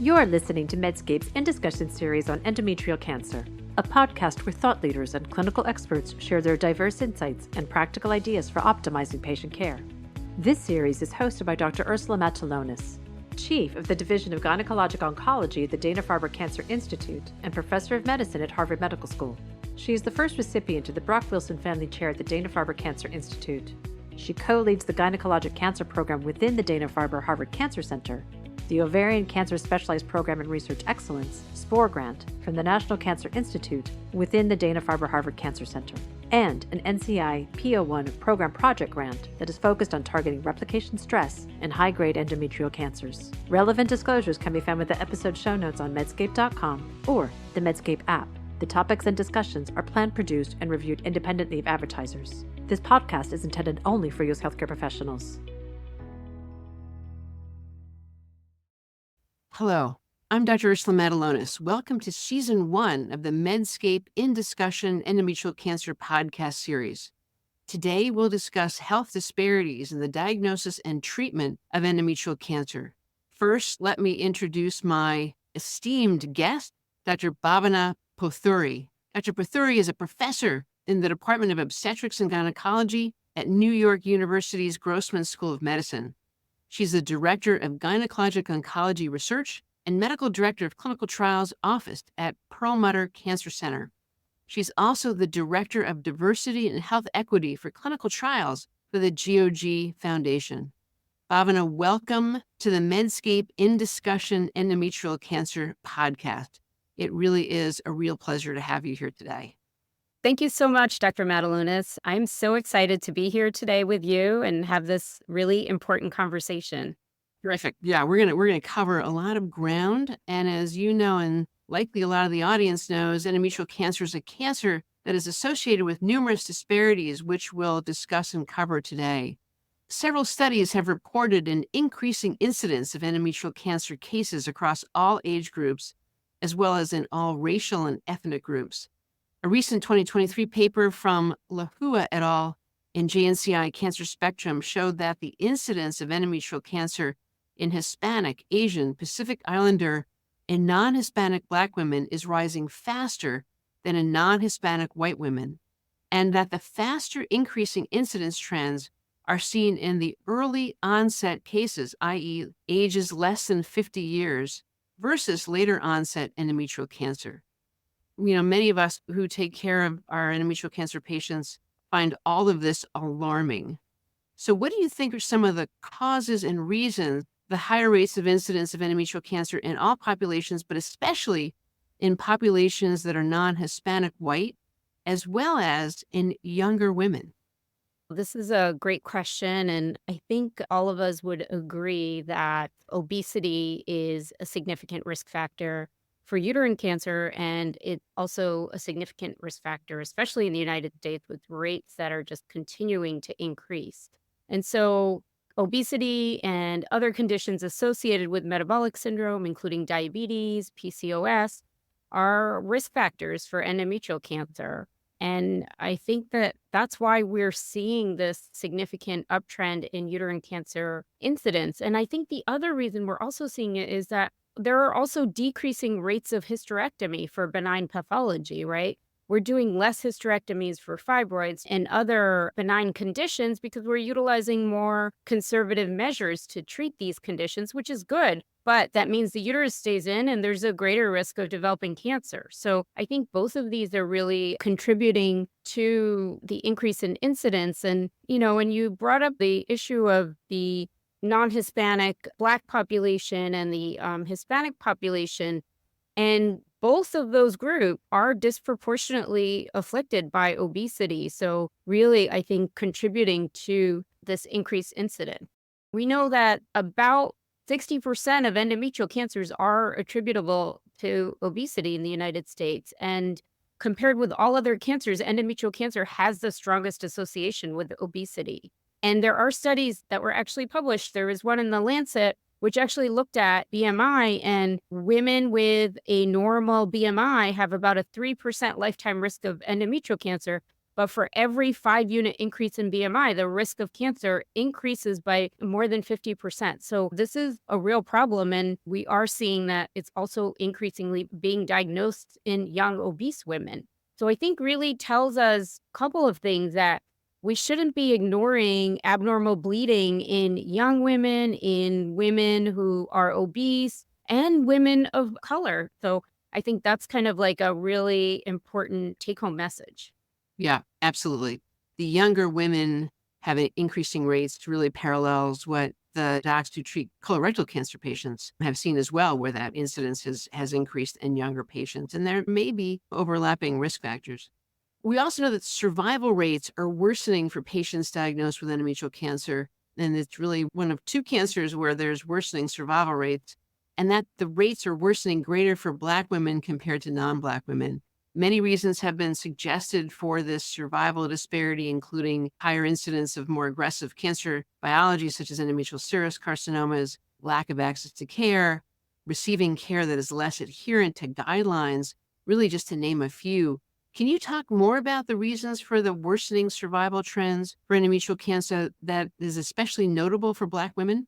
You're listening to Medscape's In Discussion series on endometrial cancer, a podcast where thought leaders and clinical experts share their diverse insights and practical ideas for optimizing patient care. This series is hosted by Dr. Ursula Matulonis, Chief of the Division of Gynecologic Oncology at the Dana-Farber Cancer Institute and Professor of Medicine at Harvard Medical School. She is the first recipient of the Brock Wilson Family Chair at the Dana-Farber Cancer Institute. She co-leads the Gynecologic Cancer Program within the Dana-Farber Harvard Cancer Center, the Ovarian Cancer Specialized Program in Research Excellence, SPORE grant, from the National Cancer Institute within the Dana-Farber Harvard Cancer Center, and an NCI P01 program project grant that is focused on targeting replication stress and high-grade endometrial cancers. Relevant disclosures can be found with the episode show notes on Medscape.com or the Medscape app. The topics and discussions are planned, produced, and reviewed independently of advertisers. This podcast is intended only for U.S. healthcare professionals. Hello, I'm Dr. Ursula Matulonis. Welcome to Season 1 of the Medscape In Discussion Endometrial Cancer podcast series. Today, we'll discuss health disparities in the diagnosis and treatment of endometrial cancer. First, let me introduce my esteemed guest, Dr. Bhavana Pothuri. Dr. Pothuri is a professor in the Department of Obstetrics and Gynecology at New York University's Grossman School of Medicine. She's the Director of Gynecologic Oncology Research and Medical Director of Clinical Trials Office at Perlmutter Cancer Center. She's also the Director of Diversity and Health Equity for Clinical Trials for the GOG Foundation. Bhavana, welcome to the Medscape In Discussion Endometrial Cancer podcast. It really is a real pleasure to have you here today. Thank you so much, Dr. Matulonis. I'm so excited to be here today with you and have this really important conversation. Terrific. Yeah, we're gonna cover a lot of ground. And as you know, and likely a lot of the audience knows, endometrial cancer is a cancer that is associated with numerous disparities, which we'll discuss and cover today. Several studies have reported an increasing incidence of endometrial cancer cases across all age groups, as well as in all racial and ethnic groups. A recent 2023 paper from Lahua et al. In JNCI Cancer Spectrum showed that the incidence of endometrial cancer in Hispanic, Asian, Pacific Islander, and non-Hispanic Black women is rising faster than in non-Hispanic white women, and that the faster increasing incidence trends are seen in the early onset cases, i.e. ages less than 50 years, versus later onset endometrial cancer. You know, many of us who take care of our endometrial cancer patients find all of this alarming. So what do you think are some of the causes and reasons the higher rates of incidence of endometrial cancer in all populations, but especially in populations that are non-Hispanic white, as well as in younger women? This is a great question, and I think all of us would agree that obesity is a significant risk factor for uterine cancer, and it's also a significant risk factor, especially in the United States, with rates that are just continuing to increase. And so obesity and other conditions associated with metabolic syndrome, including diabetes, PCOS, are risk factors for endometrial cancer. And I think that that's why we're seeing this significant uptrend in uterine cancer incidence. And I think the other reason we're also seeing it is that there are also decreasing rates of hysterectomy for benign pathology, right? We're doing less hysterectomies for fibroids and other benign conditions because we're utilizing more conservative measures to treat these conditions, which is good. But that means the uterus stays in and there's a greater risk of developing cancer. So I think both of these are really contributing to the increase in incidence. And, you know, when you brought up the issue of the non-Hispanic Black population and the Hispanic population, and both of those groups are disproportionately afflicted by obesity. So really, I think contributing to this increased incidence. We know that about 60% of endometrial cancers are attributable to obesity in the United States. And compared with all other cancers, endometrial cancer has the strongest association with obesity. And there are studies that were actually published. There was one in the Lancet, which actually looked at BMI, and women with a normal BMI have about a 3% lifetime risk of endometrial cancer, But for every 5-unit increase in BMI, the risk of cancer increases by more than 50%. So this is a real problem. And we are seeing that it's also increasingly being diagnosed in young obese women. So I think really tells us a couple of things, that we shouldn't be ignoring abnormal bleeding in young women, in women who are obese, and women of color. So I think that's kind of like a really important take-home message. Yeah, absolutely. The younger women having increasing rates really parallels what the docs who treat colorectal cancer patients have seen as well, where that incidence has increased in younger patients. And there may be overlapping risk factors. We also know that survival rates are worsening for patients diagnosed with endometrial cancer. And it's really one of two cancers where there's worsening survival rates, and that the rates are worsening greater for Black women compared to non-Black women. Many reasons have been suggested for this survival disparity, including higher incidence of more aggressive cancer biology, such as endometrial serous carcinomas, lack of access to care, receiving care that is less adherent to guidelines, really just to name a few. Can you talk more about the reasons for the worsening survival trends for endometrial cancer that is especially notable for Black women?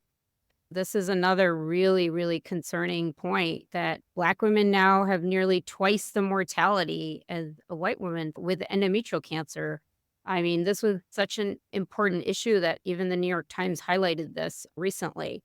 This is another really, really concerning point, that Black women now have nearly twice the mortality as a white woman with endometrial cancer. I mean, this was such an important issue that even the New York Times highlighted this recently.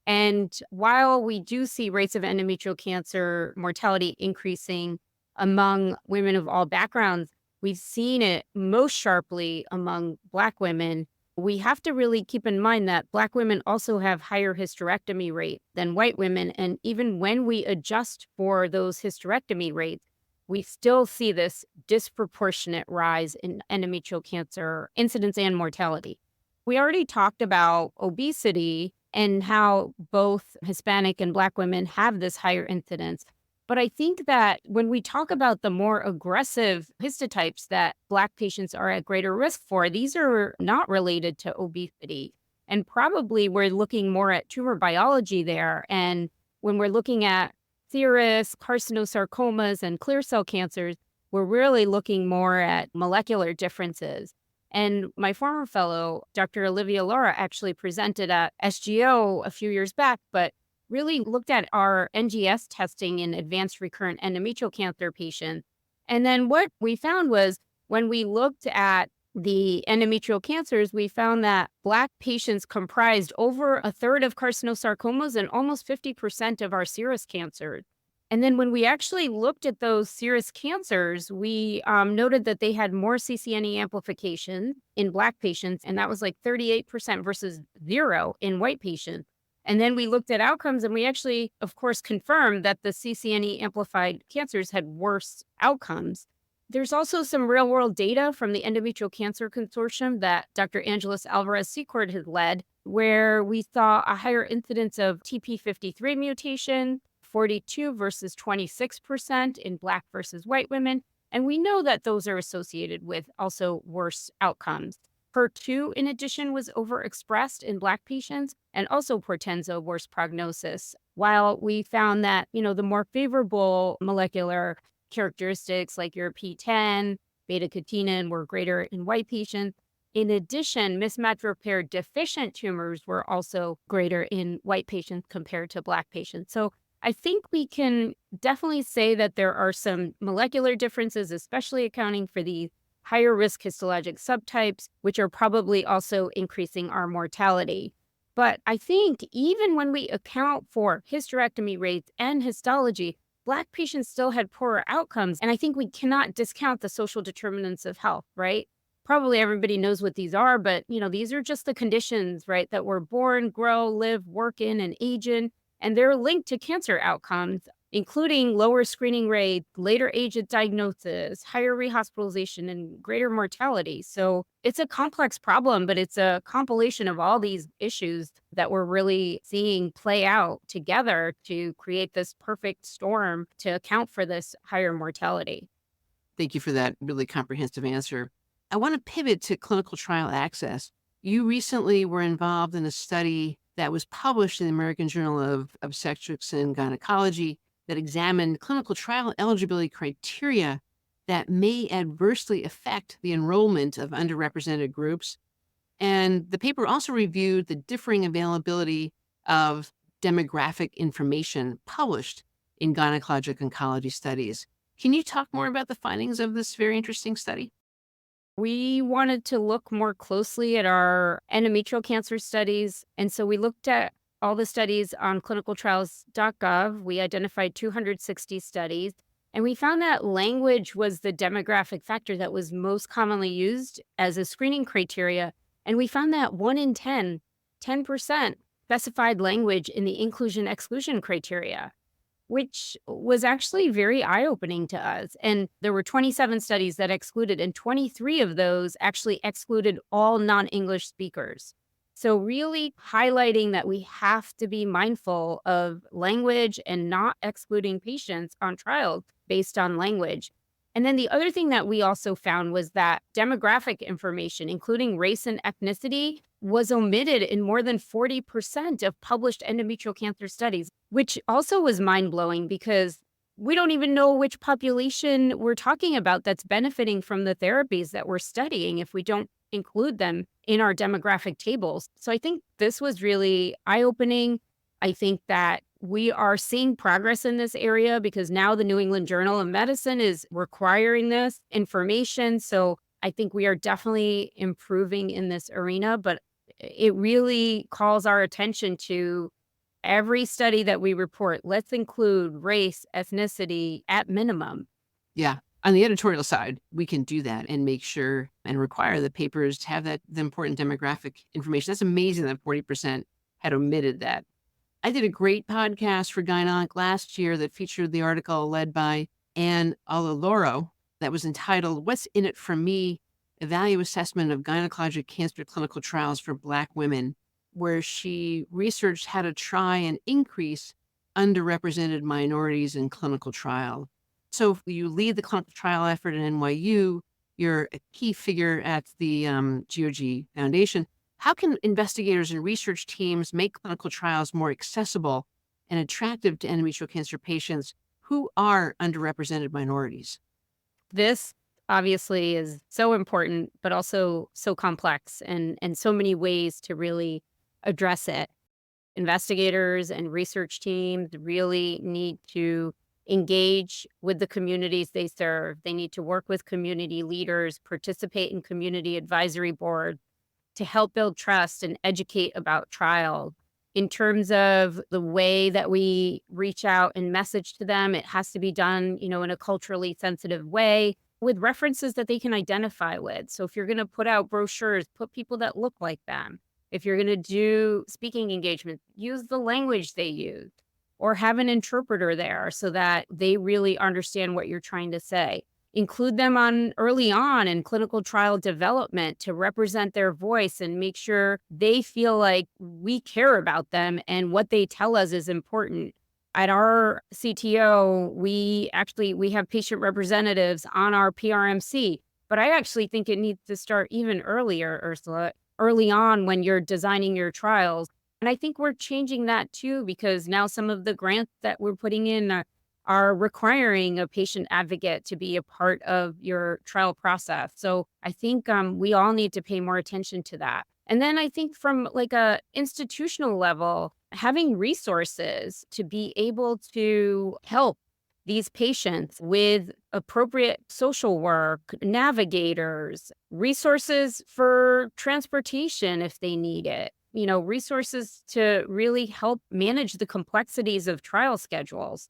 And while we do see rates of endometrial cancer mortality increasing among women of all backgrounds, we've seen it most sharply among Black women. We have to really keep in mind that Black women also have higher hysterectomy rate than white women. And even when we adjust for those hysterectomy rates, we still see this disproportionate rise in endometrial cancer incidence and mortality. We already talked about obesity and how both Hispanic and Black women have this higher incidence. But I think that when we talk about the more aggressive histotypes that Black patients are at greater risk for, these are not related to obesity. And probably we're looking more at tumor biology there. And when we're looking at serous, carcinosarcomas, and clear cell cancers, we're really looking more at molecular differences. And my former fellow, Dr. Olivia Laura, actually presented at SGO a few years back, but really looked at our NGS testing in advanced recurrent endometrial cancer patients. And then what we found was, when we looked at the endometrial cancers, we found that Black patients comprised over a third of carcinosarcomas and almost 50% of our serous cancers. And then when we actually looked at those serous cancers, we noted that they had more CCNE amplification in Black patients, and that was like 38% versus 0 in white patients. And then we looked at outcomes, and we actually, of course, confirmed that the CCNE amplified cancers had worse outcomes. There's also some real world data from the Endometrial Cancer Consortium that Dr. Angeles Alvarez Secord has led, where we saw a higher incidence of TP53 mutation, 42 versus 26% in Black versus white women. And we know that those are associated with also worse outcomes. HER2, in addition, was overexpressed in Black patients and also portends a worse prognosis. While we found that, the more favorable molecular characteristics like your PTEN, beta-catenin were greater in white patients. In addition, mismatch repair deficient tumors were also greater in white patients compared to Black patients. So I think we can definitely say that there are some molecular differences, especially accounting for the higher risk histologic subtypes, which are probably also increasing our mortality. But I think even when we account for hysterectomy rates and histology, Black patients still had poorer outcomes. And I think we cannot discount the social determinants of health, right? Probably everybody knows what these are, but these are just the conditions, right, that we're born, grow, live, work in, and age in. And they're linked to cancer outcomes, including lower screening rates, later age at diagnosis, higher rehospitalization, and greater mortality. So it's a complex problem, but it's a compilation of all these issues that we're really seeing play out together to create this perfect storm to account for this higher mortality. Thank you for that really comprehensive answer. I want to pivot to clinical trial access. You recently were involved in a study that was published in the American Journal of Obstetrics and Gynecology that examined clinical trial eligibility criteria that may adversely affect the enrollment of underrepresented groups. And the paper also reviewed the differing availability of demographic information published in gynecologic oncology studies. Can you talk more about the findings of this very interesting study? We wanted to look more closely at our endometrial cancer studies. And so we looked at all the studies on clinicaltrials.gov. We identified 260 studies, and we found that language was the demographic factor that was most commonly used as a screening criteria. And we found that 1 in 10% specified language in the inclusion exclusion criteria, which was actually very eye-opening to us. And there were 27 studies that excluded, and 23 of those actually excluded all non-English speakers. So really highlighting that we have to be mindful of language and not excluding patients on trials based on language. And then the other thing that we also found was that demographic information, including race and ethnicity, was omitted in more than 40% of published endometrial cancer studies, which also was mind-blowing because we don't even know which population we're talking about that's benefiting from the therapies that we're studying if we don't include them in our demographic tables. So I think this was really eye-opening. I think that we are seeing progress in this area because now the New England Journal of Medicine is requiring this information. So I think we are definitely improving in this arena, but it really calls our attention to every study that we report. Let's include race, ethnicity at minimum. Yeah. On the editorial side, we can do that and make sure and require the papers to have the important demographic information. That's amazing that 40% had omitted that. I did a great podcast for Gynonc last year that featured the article led by Anne Aloloro that was entitled, "What's in it for Me? A Value Assessment of Gynecologic Cancer Clinical Trials for Black Women," where she researched how to try and increase underrepresented minorities in clinical trial. So if you lead the clinical trial effort at NYU, you're a key figure at the GOG Foundation. How can investigators and research teams make clinical trials more accessible and attractive to endometrial cancer patients who are underrepresented minorities? This obviously is so important, but also so complex and so many ways to really address it. Investigators and research teams really need to engage with the communities they serve. They need to work with community leaders, participate in community advisory boards to help build trust and educate about trials. In terms of the way that we reach out and message to them, it has to be done, in a culturally sensitive way with references that they can identify with. So if you're going to put out brochures, put people that look like them. If you're going to do speaking engagements, use the language they use or have an interpreter there so that they really understand what you're trying to say. Include them early on in clinical trial development to represent their voice and make sure they feel like we care about them and what they tell us is important. At our CTO, we have patient representatives on our PRMC, but I actually think it needs to start even earlier, Ursula, early on when you're designing your trials. And I think we're changing that too, because now some of the grants that we're putting in are requiring a patient advocate to be a part of your trial process. So I think we all need to pay more attention to that. And then I think from like a institutional level, having resources to be able to help these patients with appropriate social work, navigators, resources for transportation if they need it, resources to really help manage the complexities of trial schedules.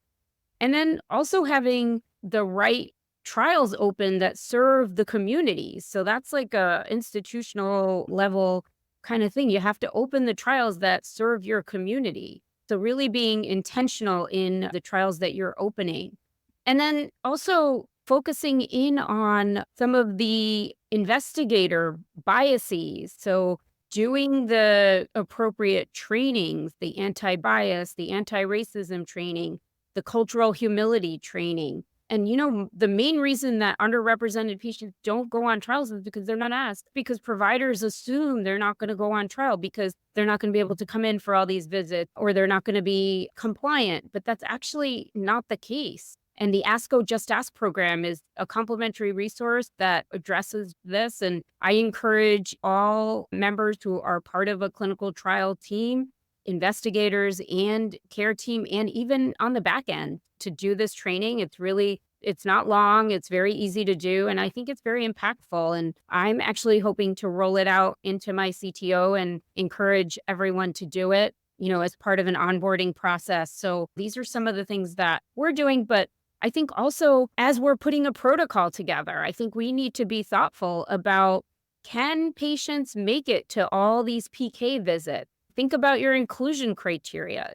And then also having the right trials open that serve the community. So that's like a institutional level kind of thing. You have to open the trials that serve your community. So really being intentional in the trials that you're opening. And then also focusing in on some of the investigator biases. So doing the appropriate trainings, the anti-bias, the anti-racism training, the cultural humility training. And, the main reason that underrepresented patients don't go on trials is because they're not asked, because providers assume they're not going to go on trial because they're not going to be able to come in for all these visits or they're not going to be compliant. But that's actually not the case. And the ASCO Just Ask program is a complimentary resource that addresses this. And I encourage all members who are part of a clinical trial team, investigators and care team, and even on the back end to do this training. It's not long, it's very easy to do, and I think it's very impactful. And I'm actually hoping to roll it out into my CTO and encourage everyone to do it, as part of an onboarding process. So these are some of the things that we're doing, but I think also as we're putting a protocol together, I think we need to be thoughtful about, can patients make it to all these PK visits? Think about your inclusion criteria.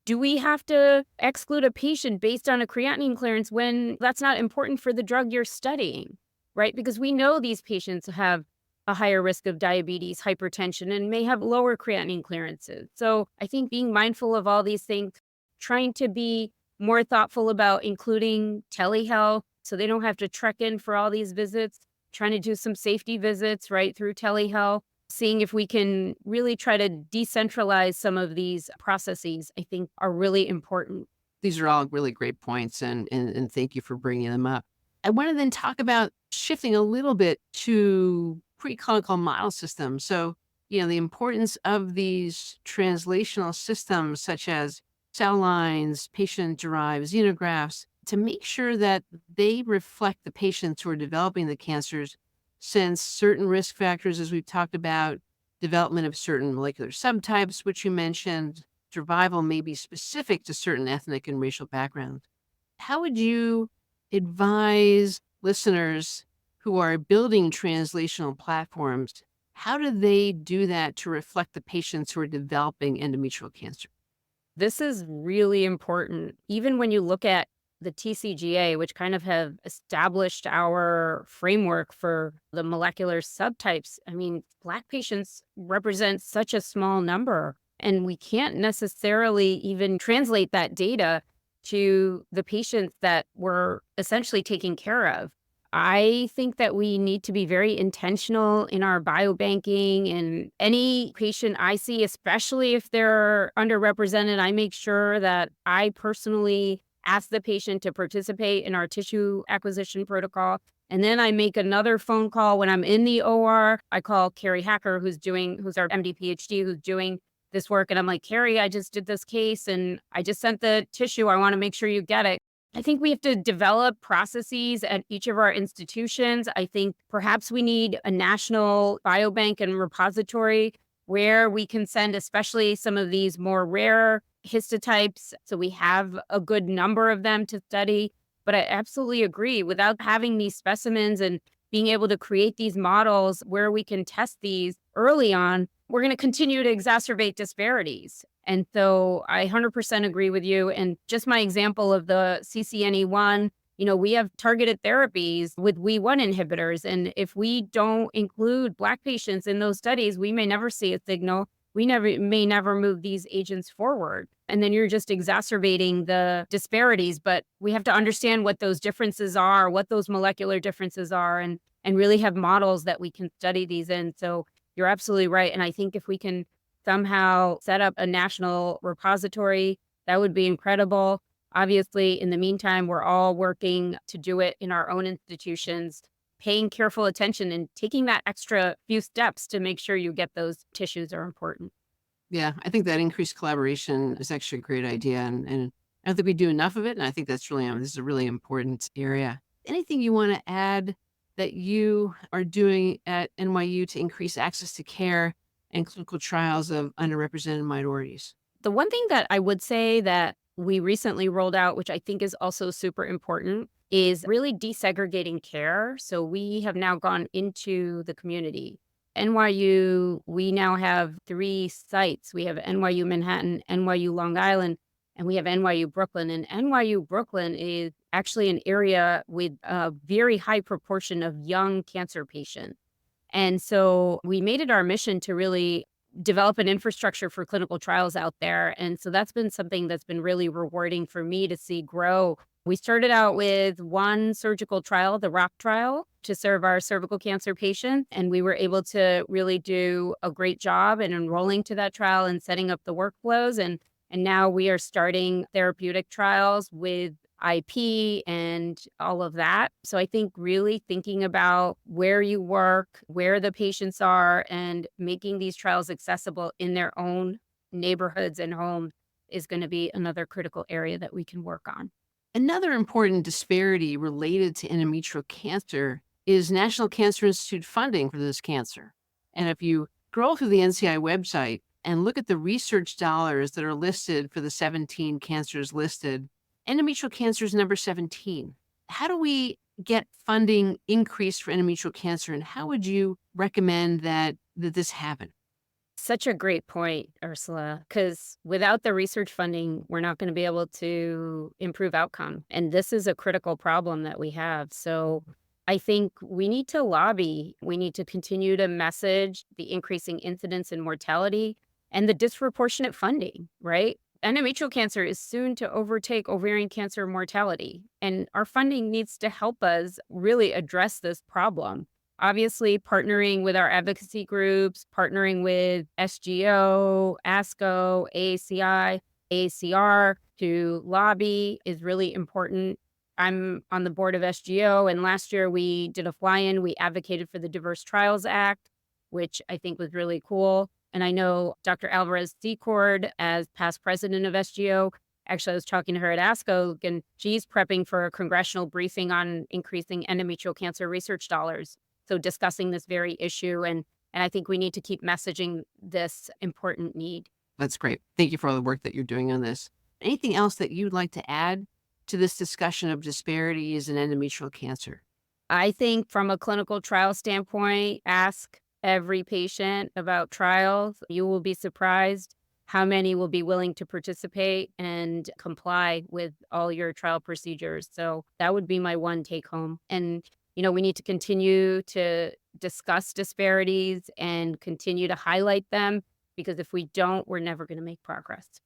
Do we have to exclude a patient based on a creatinine clearance when that's not important for the drug you're studying, right? Because we know these patients have a higher risk of diabetes, hypertension, and may have lower creatinine clearances. So I think being mindful of all these things, trying to be more thoughtful about including telehealth so they don't have to trek in for all these visits, trying to do some safety visits right through telehealth, seeing if we can really try to decentralize some of these processes, I think are really important. These are all really great points, and thank you for bringing them up. I want to then talk about shifting a little bit to preclinical model systems. So, the importance of these translational systems such as cell lines, patient-derived xenografts, to make sure that they reflect the patients who are developing the cancers, since certain risk factors, as we've talked about, development of certain molecular subtypes, which you mentioned, survival may be specific to certain ethnic and racial backgrounds. How would you advise listeners who are building translational platforms? How do they do that to reflect the patients who are developing endometrial cancer? This is really important. Even when you look at the TCGA, which kind of have established our framework for the molecular subtypes, I mean, Black patients represent such a small number, and we can't necessarily even translate that data to the patients that we're essentially taking care of. I think that we need to be very intentional in our biobanking, and any patient I see, especially if they're underrepresented, I make sure that I personally ask the patient to participate in our tissue acquisition protocol. And then I make another phone call when I'm in the OR. I call Carrie Hacker, who's our MD PhD, who's doing this work. And I'm like, Carrie, I just did this case and I just sent the tissue. I want to make sure you get it. I think we have to develop processes at each of our institutions. I think perhaps we need a national biobank and repository where we can send, especially some of these more rare histotypes, so we have a good number of them to study. But I absolutely agree, without having these specimens and being able to create these models where we can test these early on, we're going to continue to exacerbate disparities. And so I 100% agree with you. And just my example of the CCNE1, we have targeted therapies with WEE1 inhibitors. And if we don't include Black patients in those studies, we may never see a signal. We may never move these agents forward. And then you're just exacerbating the disparities. But we have to understand what those differences are, what those molecular differences are, and really have models that we can study these in. So you're absolutely right. And I think if we can somehow set up a national repository, that would be incredible. Obviously, in the meantime, we're all working to do it in our own institutions, paying careful attention and taking that extra few steps to make sure you get those tissues are important. Yeah, I think that increased collaboration is actually a great idea. And I don't think we do enough of it. And I think this is a really important area. Anything you want to add that you are doing at NYU to increase access to care and clinical trials of underrepresented minorities? The one thing that I would say that we recently rolled out, which I think is also super important, is really desegregating care. So we have now gone into the community. NYU, we now have 3 sites. We have NYU Manhattan, NYU Long Island, and we have NYU Brooklyn. And NYU Brooklyn is actually an area with a very high proportion of young cancer patients. And so we made it our mission to really develop an infrastructure for clinical trials out there. And so that's been something that's been really rewarding for me to see grow. We started out with one surgical trial, the ROC trial, to serve our cervical cancer patients. And we were able to really do a great job in enrolling to that trial and setting up the workflows. And now we are starting therapeutic trials with IP and all of that. So I think really thinking about where you work, where the patients are, and making these trials accessible in their own neighborhoods and homes is going to be another critical area that we can work on. Another important disparity related to endometrial cancer is National Cancer Institute funding for this cancer. And if you scroll through the NCI website and look at the research dollars that are listed for the 17 cancers listed, endometrial cancer is number 17. How do we get funding increased for endometrial cancer, and how would you recommend that this happen? Such a great point, Ursula, because without the research funding, we're not going to be able to improve outcome. And this is a critical problem that we have. So I think we need to lobby. We need to continue to message the increasing incidence and mortality and the disproportionate funding, right? Endometrial cancer is soon to overtake ovarian cancer mortality, and our funding needs to help us really address this problem. Obviously, partnering with our advocacy groups, partnering with SGO, ASCO, AACI, AACR to lobby is really important. I'm on the board of SGO, and last year we did a fly-in. We advocated for the Diverse Trials Act, which I think was really cool. And I know Dr. Alvarez Secord, as past president of SGO, actually I was talking to her at ASCO, and she's prepping for a congressional briefing on increasing endometrial cancer research dollars. So discussing this very issue, and I think we need to keep messaging this important need. That's great. Thank you for all the work that you're doing on this. Anything else that you'd like to add to this discussion of disparities in endometrial cancer? I think from a clinical trial standpoint, ask every patient about trials. You will be surprised how many will be willing to participate and comply with all your trial procedures. So that would be my one take home. And we need to continue to discuss disparities and continue to highlight them, because if we don't, we're never going to make progress.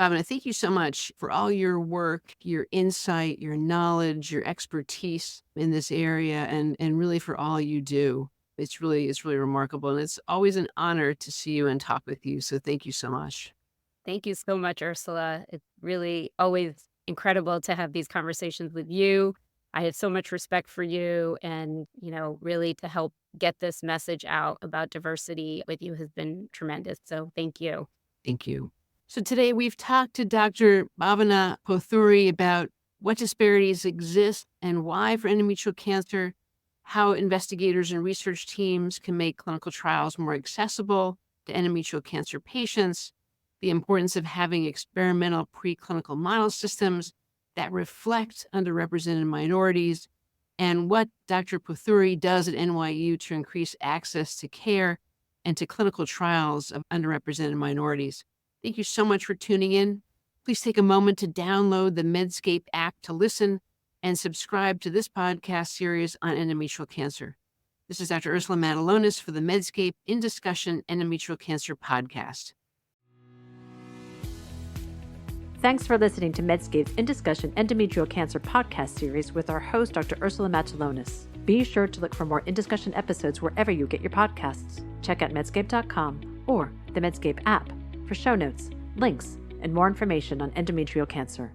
Bhavana, thank you so much for all your work, your insight, your knowledge, your expertise in this area, and really for all you do. It's really remarkable, and it's always an honor to see you and talk with you. So thank you so much. Thank you so much, Ursula. It's really always incredible to have these conversations with you. I have so much respect for you, and, really to help get this message out about diversity with you has been tremendous. So thank you. Thank you. So today we've talked to Dr. Bhavana Pothuri about what disparities exist and why for endometrial cancer, how investigators and research teams can make clinical trials more accessible to endometrial cancer patients, the importance of having experimental preclinical model systems that reflect underrepresented minorities, and what Dr. Pothuri does at NYU to increase access to care and to clinical trials of underrepresented minorities. Thank you so much for tuning in. Please take a moment to download the Medscape app to listen and subscribe to this podcast series on endometrial cancer. This is Dr. Ursula Matulonis for the Medscape In Discussion Endometrial Cancer podcast. Thanks for listening to Medscape's In Discussion Endometrial Cancer podcast series with our host, Dr. Ursula Matulonis. Be sure to look for more In Discussion episodes wherever you get your podcasts. Check out medscape.com or the Medscape app for show notes, links, and more information on endometrial cancer.